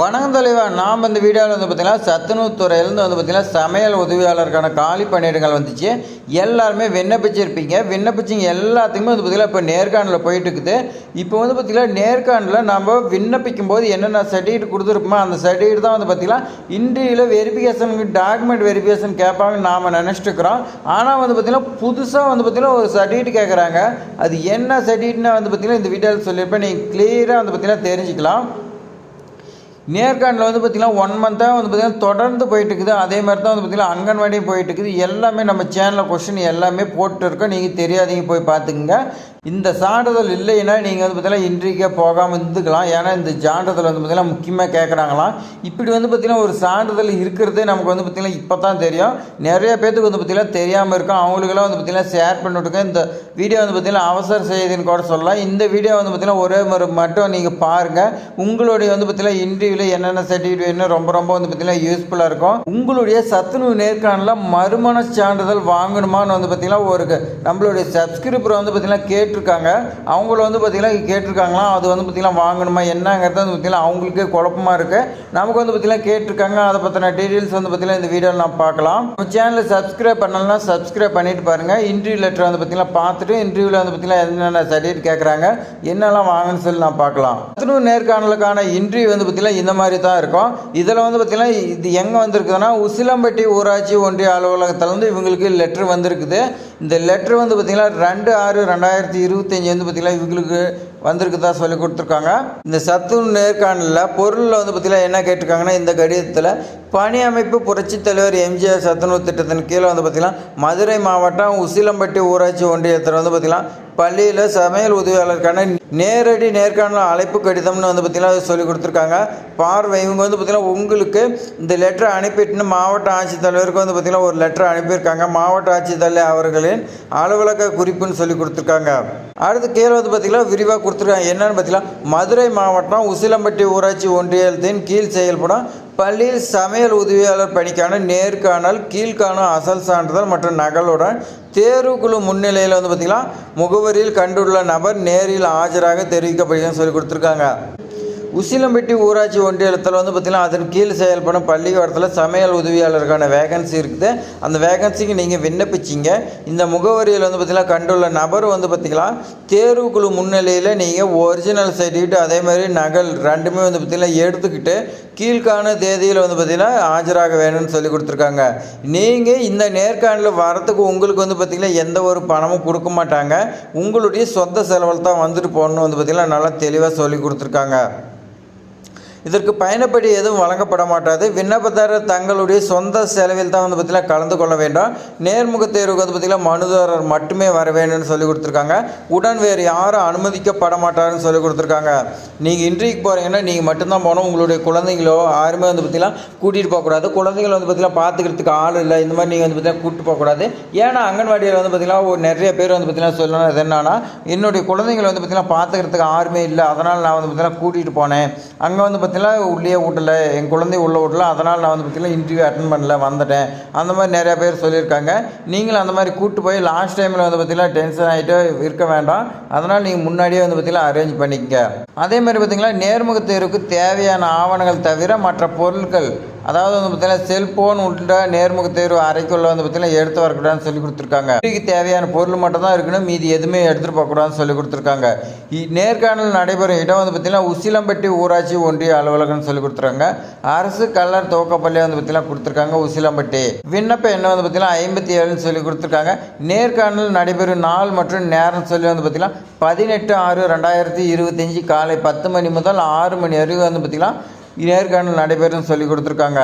வணக்கம் தலைவா. நாம் இந்த வீடியோவில் பார்த்தீங்கன்னா சத்துணவு துறையிலேருந்து பார்த்தீங்கன்னா சமையல் உதவியாளருக்கான காலி பணியிடங்கள் வந்துச்சு. எல்லாருமே விண்ணப்பிச்சிருப்பீங்க. விண்ணப்பிச்சிங்க எல்லாத்துக்குமே பார்த்தீங்கன்னா இப்போ நேர்காணலில் போயிட்டு இருக்குது. இப்போ பார்த்தீங்கன்னா நேர்காணலில் நம்ம விண்ணப்பிக்கும் போது என்னென்ன சர்டிஃபிகேட் கொடுத்துருப்போமோ அந்த சர்டிஃபிகேட் தான் பார்த்தீங்கன்னா இன்டர்வியூவில் வெரிஃபிகேஷனுக்கு டாக்குமெண்ட் வெரிஃபிகேஷன் கேட்பாங்க நாம் நினச்சிட்டு இருக்கிறோம். ஆனால் பார்த்தீங்கன்னா புதுசாக பார்த்தீங்கன்னா ஒரு சர்டிஃபிகேட் கேட்குறாங்க. அது என்ன சர்டிஃபிகேட்னா பார்த்தீங்கன்னா இந்த வீடியோவில் சொல்லியிருப்பேன். நீங்கள் கிளியராக பார்த்தீங்கன்னா தெரிஞ்சுக்கலாம். நேர்காணலில் பார்த்தீங்கன்னா 1 மந்த்தாக பார்த்தீங்கன்னா தொடர்ந்து போயிட்டு இருக்குது. அதே மாதிரி தான் பார்த்தீங்கன்னா அங்கன்வாடியும் போயிட்டு இருக்குது. எல்லாமே நம்ம சேனலில் கொஸ்டின் எல்லாமே போட்டு இருக்கோம். நீங்கள் தெரியாதீங்க போய் பார்த்துக்குங்க. இந்த சான்றிதழ் இல்லைன்னா நீங்கள் பார்த்தீங்கன்னா இன்றைக்கே போகாமல் இருந்துக்கலாம். ஏன்னா இந்த சான்றிதழ் பார்த்தீங்கன்னா முக்கியமாக கேட்குறாங்களாம். இப்படி பார்த்தீங்கன்னா ஒரு சான்றிதழ் இருக்கிறதே நமக்கு பார்த்தீங்கன்னா இப்போ தான் தெரியும். நிறைய பேருக்கு பார்த்தீங்கன்னா தெரியாமல் இருக்கும். அவங்களுக்கெல்லாம் பார்த்தீங்கன்னா ஷேர் பண்ணிவிட்டுருக்கேன். இந்த வீடியோ பார்த்தீங்கன்னா அவசர செய்தின்னு கூட சொல்லலாம். இந்த வீடியோ பார்த்தீங்கன்னா ஒரே முறை மட்டும் நீங்கள் பாருங்கள். உங்களுடைய பார்த்தீங்கன்னா இன்டர்வியூவில் என்னென்ன சர்டிஃபிகேட் வேணும் ரொம்ப பார்த்தீங்கன்னா யூஸ்ஃபுல்லாக இருக்கும். உங்களுடைய சத்துணவு நேர்காணலில் மறுமண சான்றிதழ் வாங்கணுமான்னு பார்த்தீங்கன்னா ஒரு நம்மளுடைய சப்ஸ்கிரைபர் பார்த்தீங்கன்னா கேட்டிருக்காங்க. அவங்கள பார்த்தீங்கன்னா கேட்டிருக்காங்களாம். அது பார்த்தீங்கன்னா வாங்கணுமா என்னங்கிறது பார்த்தீங்கன்னா அவங்களுக்கே குழப்பமாக இருக்குது. நமக்கு பார்த்தீங்கன்னா கேட்டிருக்காங்க. அதை பற்றின டீட்டெயில்ஸ் பார்த்தீங்கன்னா இந்த வீடியோவில் நான் பார்க்கலாம். நம்ம சேனலை சப்ஸ்கிரைப் பண்ணலன்னா சப்ஸ்கிரைப் பண்ணிட்டு பாருங்கள். இன்டர்வியூ லெட்டர் பார்த்தீங்கன்னா பார்த்துட்டு இன்டர்வியூவில் பார்த்தீங்கன்னா என்னென்ன சர்டிஃபிகேட் கேட்குறாங்க என்னெல்லாம் வாங்கன்னு சொல்லி நான் பார்க்கலாம். சத்துணவு நேர்காணலுக்கான இன்டர்வியூ பார்த்தீங்கன்னா இந்த மாதிரி தான் இருக்கும். இதில் பார்த்தீங்கன்னா இது எங்கே வந்திருக்குதுன்னா உசிலம்பட்டி ஊராட்சி ஒன்றிய அலுவலகத்திலேருந்து இவங்களுக்கு லெட்ரு வந்திருக்குது. இந்த லெட்ரு பார்த்தீங்கன்னா 2/6/2025 பார்த்தீங்கன்னா இவங்களுக்கு வந்திருக்குதா சொல்லி கொடுத்துருக்காங்க. இந்த சத்துணவு நேர்காணலில் பொருளில் பார்த்தீங்கன்னா என்ன கேட்டிருக்காங்கன்னா இந்த கடிதத்தில் பணி அமைப்பு புரட்சித் தலைவர் எம்ஜிஆர் சத்துணவு திட்டத்தின் கீழே பார்த்தீங்கன்னா மதுரை மாவட்டம் உசிலம்பட்டி ஊராட்சி ஒன்றியத்தில் பார்த்தீங்கன்னா பள்ளியில் சமையல் உதவியாளருக்கான நேரடி நேர்காணல் அழைப்பு கடிதம்னு பார்த்தீங்கன்னா சொல்லி கொடுத்துருக்காங்க. பார்வை இவங்க பார்த்தீங்கன்னா உங்களுக்கு இந்த லெட்டரை அனுப்பிட்டுன்னு மாவட்ட ஆட்சித்தலைவருக்கு பார்த்தீங்கன்னா ஒரு லெட்டர் அனுப்பியிருக்காங்க. மாவட்ட ஆட்சித்தலைவர் அவர்களின் அலுவலக குறிப்புன்னு சொல்லி கொடுத்துருக்காங்க. அடுத்து கீழே பார்த்தீங்கன்னா விரிவாக கொடுத்துருக்காங்க. என்னென்னு பார்த்தீங்கன்னா மதுரை மாவட்டம் உசிலம்பட்டி ஊராட்சி ஒன்றியத்தின் கீழ் செயல்படும் பள்ளியில் சமையல் உதவியாளர் பணிக்கான நேர்காணல் கீழ்காணும் அசல் சான்றிதழ் மற்றும் நகலுடன் தேர்வுக்குழு முன்னிலையில் பார்த்தீங்கன்னா முகவரியில் கண்டுள்ள நபர் நேரில் ஆஜராக தெரிவிக்கப்படுகிறதுன்னு சொல்லி கொடுத்துருக்காங்க. உசிலம்பட்டி ஊராட்சி ஒன்றியத்தில் பார்த்தீங்கன்னா அதன் கீழ் செயல்படும் பள்ளிக்கூடத்தில் சமையல் உதவியாளருக்கான வேகன்சி இருக்குது. அந்த வேகன்சிக்கு நீங்கள் விண்ணப்பிச்சிங்க. இந்த முகவரியில் பார்த்தீங்கன்னா கண்டுள்ள நபர் பார்த்தீங்கன்னா தேர்வுக்குழு முன்னிலையில் நீங்கள் ஒரிஜினல் சர்டிஃபிகேட் அதே மாதிரி நகல் ரெண்டுமே பார்த்தீங்கன்னா எடுத்துக்கிட்டு கீழ்காண தேதியில் பார்த்தீங்கன்னா ஆஜராக வேணும்னு சொல்லி கொடுத்துருக்காங்க. நீங்கள் இந்த நேர்காணலில் வரத்துக்கு உங்களுக்கு பார்த்தீங்கன்னா எந்த ஒரு பணமும் கொடுக்க மாட்டாங்க. உங்களுடைய சொந்த செலவில் தான் வந்துட்டு போகணுன்னு பார்த்தீங்கன்னா நல்லா தெளிவாக சொல்லி கொடுத்துருக்காங்க. இதற்கு பயணப்படி எதுவும் வழங்கப்பட மாட்டாது. விண்ணப்பதாரர் தங்களுடைய சொந்த செலவில் தான் பார்த்தீங்கன்னா கலந்து கொள்ள வேண்டும். நேர்முக தேர்வுக்கு பார்த்தீங்கன்னா மனுதாரர் மட்டுமே வர வேணும்னு சொல்லி கொடுத்துருக்காங்க. உடன் வேறு யாரும் அனுமதிக்கப்பட மாட்டாருன்னு சொல்லி கொடுத்துருக்காங்க. நீங்கள் இன்டர்வியூக்கு போகிறீங்கன்னா நீங்கள் மட்டும்தான் போகணும். உங்களுடைய குழந்தைங்களோ யாருமே பார்த்தீங்கன்னா கூட்டிகிட்டு போகக்கூடாது. குழந்தைங்களை பார்த்தீங்கன்னா பார்த்துக்கிறதுக்கு ஆள் இல்லை. இந்த மாதிரி நீங்கள் பார்த்தீங்கன்னா கூப்பிட்டு போகக்கூடாது. ஏன்னா அங்கன்வாடியில் பார்த்தீங்கன்னா நிறைய பேர் பார்த்தீங்கன்னா சொல்லணும். அது என்னன்னா என்னுடைய குழந்தைங்களை பார்த்தீங்கன்னா பார்த்துக்கிறதுக்கு யாருமே இல்லை. அதனால் நான் பார்த்தீங்கன்னா கூட்டிகிட்டு போனேன். அங்கே பார்த்தீங்கன்னா உள்ளே விட்டல என் குழந்தை உள்ள விட்டல. அதனால் நான் பார்த்தீங்கன்னா இன்டர்வியூ அட்டன் பண்ணல வந்துட்டேன். அந்த மாதிரி நிறையா பேர் சொல்லியிருக்காங்க. நீங்களும் அந்த மாதிரி கூப்பிட்டு போய் லாஸ்ட் டைமில் பார்த்தீங்கன்னா டென்ஷன் ஆகிட்டு இருக்க வேண்டாம். அதனால் நீங்கள் முன்னாடியே பார்த்தீங்கன்னா அரேஞ்ச் பண்ணிக்கங்க. அதே மாதிரி பார்த்தீங்கன்னா நேர்முக தேர்வுக்கு தேவையான ஆவணங்கள் தவிர மற்ற பொருட்கள் அதாவது பார்த்தீங்கன்னா செல்ஃபோன் உள்ள நேர்முக தேர்வு அறைக்குள்ள பார்த்தீங்கன்னா எடுத்து வரக்கூடாதுன்னு சொல்லி கொடுத்துருக்காங்க. இதுக்கு தேவையான பொருள் மட்டும் தான் இருக்கணும். மீதி எதுவுமே எடுத்துகிட்டு போகக்கூடாதுன்னு சொல்லி கொடுத்துருக்காங்க. நேர்காணல் நடைபெறும் இடம் பார்த்தீங்கன்னா உசிலம்பட்டி ஊராட்சி ஒன்றிய அலுவலகம்னு சொல்லி கொடுத்துருக்காங்க. அரசு கல்லர் துவக்கப்பள்ளி பார்த்தீங்கன்னா கொடுத்துருக்காங்க உசிலம்பட்டி. விண்ணப்ப எண்ணம் பார்த்தீங்கன்னா 57ன்னு சொல்லி கொடுத்துருக்காங்க. நேர்காணல் நடைபெறும் நாள் மற்றும் நேரம் சொல்லி பார்த்தீங்கன்னா 18/6/2025 காலை 10 மணி முதல் 6 மணி வரைக்கும் பார்த்தீங்கன்னா நேர்காணல் நடைபெறும் சொல்லி கொடுத்துருக்காங்க.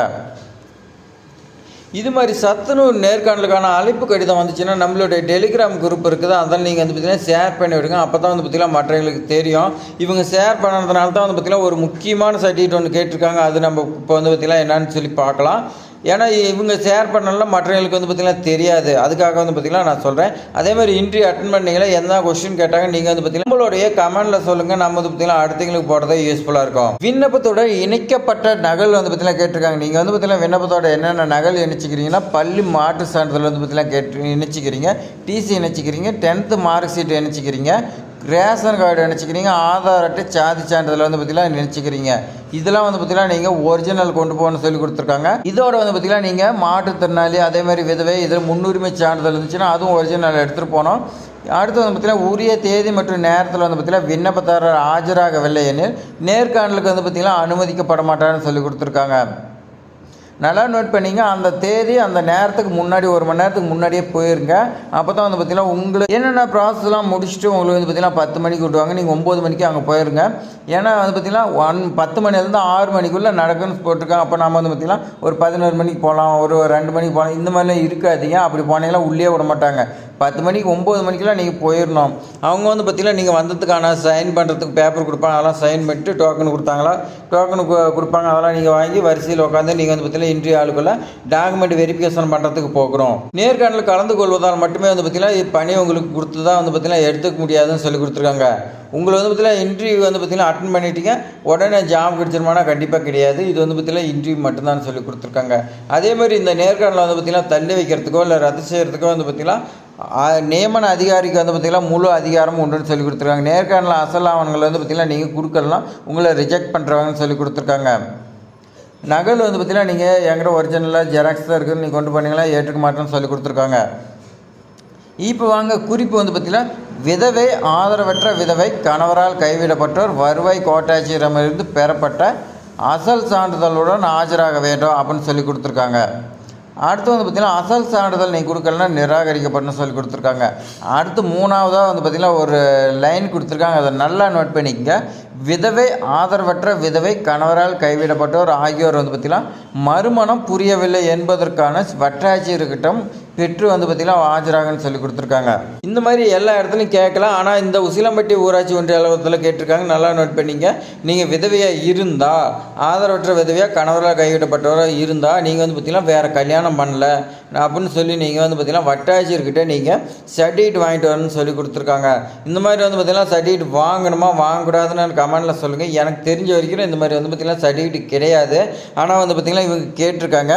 இது மாதிரி சத்துணவு நேர்காணலுக்கான அழைப்பு கடிதம் வந்துச்சுன்னா நம்மளுடைய டெலிகிராம் குரூப் இருக்குது. அதனால் நீங்கள் பார்த்தீங்கன்னா ஷேர் பண்ணி விடுங்க. அப்போ தான் பார்த்தீங்கன்னா மற்றவங்களுக்கு தெரியும். இவங்க ஷேர் பண்ணுறதுனால தான் பார்த்தீங்கன்னா ஒரு முக்கியமான சர்டிஃபிகேட் ஒன்று கேட்டிருக்காங்க. அது நம்ம இப்போ பார்த்தீங்கன்னா என்னன்னு சொல்லி பார்க்கலாம். ஏன்னா இவங்க ஷேர் பண்ணலாம் மற்றவங்களுக்கு பார்த்தீங்கன்னா தெரியாது. அதுக்காக பார்த்தீங்கன்னா நான் சொல்கிறேன். அதே மாதிரி இன்டர்வியூ அட்டன் பண்ணிங்களா என்ன கொஸ்டின் கேட்டாங்க நீங்கள் பார்த்தீங்கன்னா நம்மளுடைய கமெண்டில் சொல்லுங்கள். நம்ம பார்த்தீங்கன்னா அடுத்தவங்களுக்கு போடுறதே யூஸ்ஃபுல்லாக இருக்கும். விண்ணப்பத்தோட இணைக்கப்பட்ட நகல் பார்த்தீங்கன்னா கேட்டிருக்காங்க. நீங்கள் பார்த்தீங்கன்னா விண்ணப்பத்தோட என்னென்ன நகல் இணைச்சிக்கிறீங்கன்னா பள்ளி மாற்று சான்றிதழ் பார்த்தீங்கன்னா இணைச்சிக்கிறீங்க, டிசி இணைச்சிக்கிறீங்க, 10th மார்க் ஷீட் இணைச்சிக்கிறீங்க, ரேஷன் கார்டு நினச்சிக்கிறீங்க, ஆதார் அட்டை, சாதி சான்றிதழ் வந்து பார்த்திங்கன்னா நினச்சிக்கிறீங்க. இதெல்லாம் வந்து பார்த்திங்கன்னா நீங்கள் ஒரிஜினல் கொண்டு போகணும்னு சொல்லி கொடுத்துருக்காங்க. இதோட வந்து பார்த்திங்கன்னா நீங்கள் மாற்றுத்திறனாளி, அதேமாதிரி விதவை, இதில் முன்னுரிமை சான்றிதழ் இருந்துச்சுன்னா அதுவும் ஒரிஜினல் எடுத்துகிட்டு போகணும். அடுத்து வந்து பார்த்திங்கன்னா உரிய தேதி மற்றும் நேரத்தில் வந்து பார்த்திங்கன்னா விண்ணப்பதாரர் ஆஜராகவில்லை எனில் நேர்காணலுக்கு வந்து பார்த்திங்கன்னா அனுமதிக்கப்பட மாட்டார்னு சொல்லி கொடுத்துருக்காங்க. நல்லா நோட் பண்ணிங்க. அந்த தேதி அந்த நேரத்துக்கு முன்னாடி 1 மணி நேரத்துக்கு முன்னாடியே போயிருங்க. அப்போ தான் வந்து பார்த்திங்கன்னா உங்களுக்கு என்னென்ன ப்ராசஸ்லாம் முடிச்சுட்டு உங்களுக்கு வந்து பார்த்திங்கன்னா 10 மணிக்கு விட்டுவாங்க. நீங்கள் 9 மணிக்கு அங்கே போயிருங்க. ஏன்னா வந்து பார்த்திங்கன்னா 10 மணிலேருந்து 6 மணிக்குள்ளே நடக்குன்னு போட்டிருக்காங்க. அப்போ நம்ம வந்து பார்த்திங்கன்னா ஒரு 11 மணிக்கு போகலாம், ஒரு 2 மணிக்கு போகலாம், இந்த மாதிரிலாம் இருக்காதீங்க. அப்படி போனீங்கன்னா உள்ளே விட மாட்டாங்க. 10 மணிக்கு 9 மணிக்கெலாம் நீங்கள் போயிடணும். அவங்க வந்து பார்த்திங்கன்னா நீங்கள் வந்ததுக்கான சைன் பண்ணுறதுக்கு பேப்பர் கொடுப்பாங்க. அதெல்லாம் சைன் பண்ணிட்டு டோக்கன் கொடுத்தாங்களா, டோக்கனு கொடுப்பாங்க. அதெல்லாம் நீங்கள் வாங்கி வரிசையில் உட்காந்து நீங்கள் வந்து பார்த்திங்கன்னா இன்ட்ரி ஆளுக்குள்ள டாக்குமெண்ட் வெரிஃபிகேஷன் பண்ணுறதுக்கு போகிறோம். நேர்காணலில் கலந்து கொள்வதால் மட்டுமே வந்து பார்த்திங்கன்னா பணி உங்களுக்கு கொடுத்து தான் வந்து பார்த்திங்கன்னா எடுத்துக்க முடியாதுன்னு சொல்லி கொடுத்துருக்காங்க. உங்களை வந்து பார்த்திங்கன்னா இன்டர்வியூ வந்து பார்த்திங்கன்னா அட்டன் பண்ணிட்டீங்க, உடனே ஜாப் கிடச்சிருமானா கண்டிப்பாக கிடையாது. இது வந்து பார்த்திங்கன்னா இன்டர்வியூ மட்டும்தான் சொல்லி கொடுத்துருக்காங்க. அதேமாதிரி இந்த நேர்காணலில் வந்து பார்த்திங்கன்னா தள்ளி வைக்கிறதுக்கோ இல்லை ரத்து செய்கிறதுக்கோ வந்து பார்த்திங்கன்னா நியமன அதிகாரிக்கு வந்து பார்த்திங்கன்னா முழு அதிகாரமும் உண்டுன்னு சொல்லி கொடுத்துருக்காங்க. நேர்காணல் அசல் ஆவணங்கள் வந்து பார்த்திங்கன்னா நீங்கள் கொடுக்கலாம், உங்களை ரிஜெக்ட் பண்ணுறவங்கன்னு சொல்லி கொடுத்துருக்காங்க. நகல் வந்து பார்த்திங்கன்னா நீங்கள் என்கிட்ட ஒரிஜினலாக ஜெராக்ஸ் தான் இருக்குது, நீங்கள் கொண்டு போனீங்களா ஏற்றுக்க மாட்டேன்னு சொல்லி கொடுத்துருக்காங்க. இப்போ வாங்க குறிப்பு வந்து பார்த்திங்கன்னா விதவை, ஆதரவற்ற விதவை, கணவரால் கைவிடப்பட்டோர் வருவாய் கோட்டாட்சியரிடமிருந்து பெறப்பட்ட அசல் சான்றிதழுடன் ஆஜராக வேண்டும் அப்படின்னு சொல்லி கொடுத்துருக்காங்க. அடுத்து வந்து பார்த்திங்கன்னா அசல் சான்றிதழ் நீங்கள் கொடுக்கலன்னா நிராகரிக்கப்படணும்னு சொல்லி கொடுத்துருக்காங்க. அடுத்து 3ஆவதாக வந்து பார்த்திங்கன்னா ஒரு லைன் கொடுத்துருக்காங்க, அதை நல்லா நோட் பண்ணிக்கங்க. விதவை, ஆதரவற்ற விதவை, கணவரால் கைவிடப்பட்டோர் ஆகியோர் வந்து பார்த்திங்கன்னா மறுமணம் புரியவில்லை என்பதற்கான வட்டாட்சியர்கிட்டம் பெற்று வந்து பார்த்திங்கன்னா ஆஜராகன்னு சொல்லி கொடுத்துருக்காங்க. இந்த மாதிரி எல்லா இடத்துலையும் கேட்கலாம். ஆனால் இந்த உசிலம்பட்டி ஊராட்சி ஒன்றிய அலுவலகத்தில் கேட்டிருக்காங்க, நல்லா நோட் பண்ணிங்க. நீங்கள் விதவையாக இருந்தால், ஆதரவற்ற விதவையாக கணவரால் கைவிடப்பட்டவராக இருந்தால் நீங்கள் வந்து பார்த்திங்கன்னா வேறு கல்யாணம் பண்ணல அப்படின்னு சொல்லி நீங்கள் வந்து பார்த்திங்கன்னா வட்டாட்சியர்கிட்ட நீங்கள் சர்டிஃபிகேட் வாங்கிட்டு வரணும்னு சொல்லி கொடுத்துருக்காங்க. இந்த மாதிரி வந்து பார்த்திங்கன்னா சர்டிஃபிகேட் வாங்கணுமா வாங்கக்கூடாதுன்னு கமெண்டில் சொல்லுங்கள். எனக்கு தெரிஞ்ச வரைக்கும் இந்த மாதிரி வந்து பார்த்திங்கன்னா சர்டிஃபிகேட் கிடையாது. ஆனால் வந்து பார்த்திங்கன்னா இவங்க கேட்டிருக்காங்க.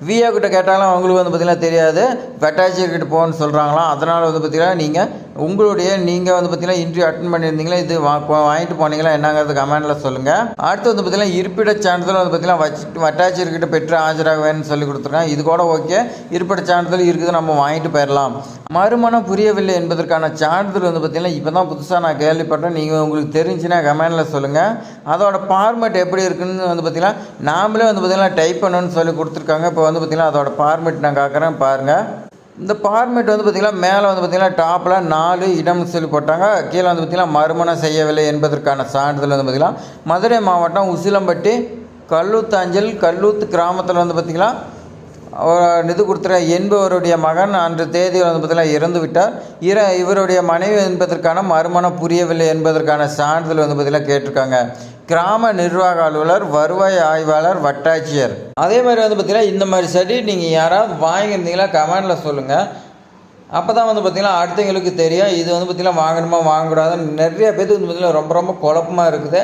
விஏ கிட்ட கேட்டாலும் அவங்களுக்கு வந்து பார்த்திங்கன்னா தெரியாது, வட்டாட்சியர்கிட்ட போகணுன்னு சொல்கிறாங்களாம். அதனால் வந்து பார்த்திங்கன்னா நீங்கள் வந்து பார்த்திங்கன்னா இன்டர்வியூ அட்டன் பண்ணியிருந்தீங்களா, இது வாங்கிட்டு போனீங்களா என்னங்கிறது கமெண்டில் சொல்லுங்கள். அடுத்து வந்து பார்த்திங்கன்னா இருப்பிட சான்றிதழ் வந்து பார்த்திங்கன்னா வட்டாட்சியர்கிட்ட பெற்று ஆஜராக வேணும்னு சொல்லி கொடுத்துருக்காங்க. இது கூட ஓகே, இருப்பிட சான்றிதழ் இருக்குது, நம்ம வாங்கிட்டு போயிடலாம். மறுமணம் புரியவில்லை என்பதற்கான சான்றிதழ் வந்து பார்த்திங்கன்னா இப்போ தான் புதுசாக நான் கேள்விப்பட்டேன். நீங்கள் உங்களுக்கு தெரிஞ்சுன்னா கமெண்டில் சொல்லுங்கள். அதோட ஃபார்மேட் எப்படி இருக்குன்னு வந்து பார்த்திங்கன்னா நாமளே வந்து பார்த்திங்கன்னா டைப் பண்ணணும்னு சொல்லி கொடுத்துருக்காங்க. இப்போ வந்து பார்த்திங்கன்னா அதோட ஃபார்மேட் நான் காக்கிறேன் பாருங்கள். இந்த ஃபார்மேட் வந்து பார்த்திங்கன்னா மேலே வந்து பார்த்திங்கன்னா டாப்பில் 4 இடம்னு சொல்லி போட்டாங்க. கீழே வந்து பார்த்திங்கன்னா மறுமணம் செய்யவில்லை என்பதற்கான சான்றிதழ் வந்து பார்த்திங்கன்னா மதுரை மாவட்டம் உசிலம்பட்டி கல்லூத்து கிராமத்தில் வந்து பார்த்திங்கன்னா இது கொடுத்துற என்பவருடைய மகன் அன்று தேதியில் வந்து பார்த்திங்கன்னா இறந்து விட்டார். இவருடைய மனைவி என்பதற்கான மறுமணம் புரியவில்லை என்பதற்கான சான்றிதழ் வந்து பார்த்திங்கன்னா கேட்டிருக்காங்க. கிராம நிர்வாக அலுவலர், வருவாய் ஆய்வாளர், வட்டாட்சியர். அதே மாதிரி வந்து பார்த்திங்கன்னா இந்த மாதிரி சர்டிஃபிகேட் நீங்கள் யாராவது வாங்கியிருந்தீங்களா கமெண்டில் சொல்லுங்கள். அப்போ தான் வந்து பார்த்திங்கன்னா அடுத்தவங்களுக்கு தெரியும் இது வந்து பார்த்திங்கன்னா வாங்கணுமா வாங்கக்கூடாதுன்னு. நிறைய பேருக்கு வந்து பார்த்திங்கன்னா ரொம்ப குழப்பமாக இருக்குது.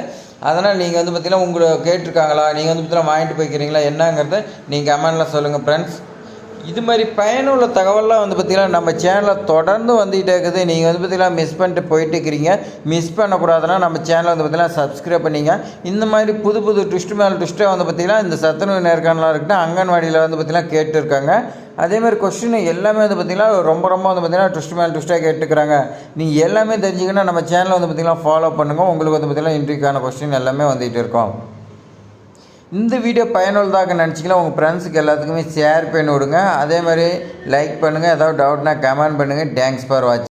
அதனால் நீங்கள் வந்து பார்த்திங்கன்னா உங்களை கேட்டிருக்காங்களா, நீங்கள் வந்து பார்த்திங்கன்னா வாங்கிட்டு போய்க்கிறீங்களா என்னங்கிறத நீங்கள் கமெண்டில் சொல்லுங்கள் ஃப்ரெண்ட்ஸ். இது மாதிரி பயனுள்ள தகவலாம் வந்து பார்த்திங்கன்னா நம்ம சேனலில் தொடர்ந்து வந்துகிட்டே இருக்குது. நீங்கள் வந்து பார்த்திங்கன்னா மிஸ் பண்ணிட்டு போயிட்டு இருக்கிறீங்க. மிஸ் பண்ணக்கூடாதுன்னா நம்ம சேனலை வந்து பார்த்திங்கன்னா சப்ஸ்கிரைப் பண்ணிங்க. இந்த மாதிரி புது ட்விஸ்ட்டு மேலே ட்விஸ்ட்டாக வந்து பார்த்திங்கன்னா இந்த சத்துணவு நேர்காணலாக இருக்கட்டும், அங்கன்வாடியில் வந்து பார்த்திங்கன்னா கேட்டுருக்காங்க. அதேமாதிரி கொஸ்டின் எல்லாமே வந்து பார்த்திங்கன்னா ரொம்ப வந்து பார்த்திங்கன்னா ட்விஸ்ட் மேலே ட்விஸ்ட்டாக கேட்டுக்கிறாங்க. நீங்கள் எல்லாமே தெரிஞ்சிங்கன்னா நம்ம சேனலை வந்து பார்த்திங்கன்னா ஃபாலோ பண்ணுங்கள். உங்களுக்கு வந்து பார்த்திங்கன்னா இன்ட்ரிக்கான கொஸ்டின் எல்லாமே வந்துகிட்டு இருக்கோம். இந்த வீடியோ பயனுள்ளதாக நினச்சிக்கலாம் உங்கள் ஃப்ரெண்ட்ஸுக்கு எல்லாத்துக்குமே ஷேர் பண்ணி விடுங்க. அதே மாதிரி லைக் பண்ணுங்கள். ஏதாவது டவுட்னா கமெண்ட் பண்ணுங்கள். தேங்க்ஸ் ஃபார் வாட்சிங்.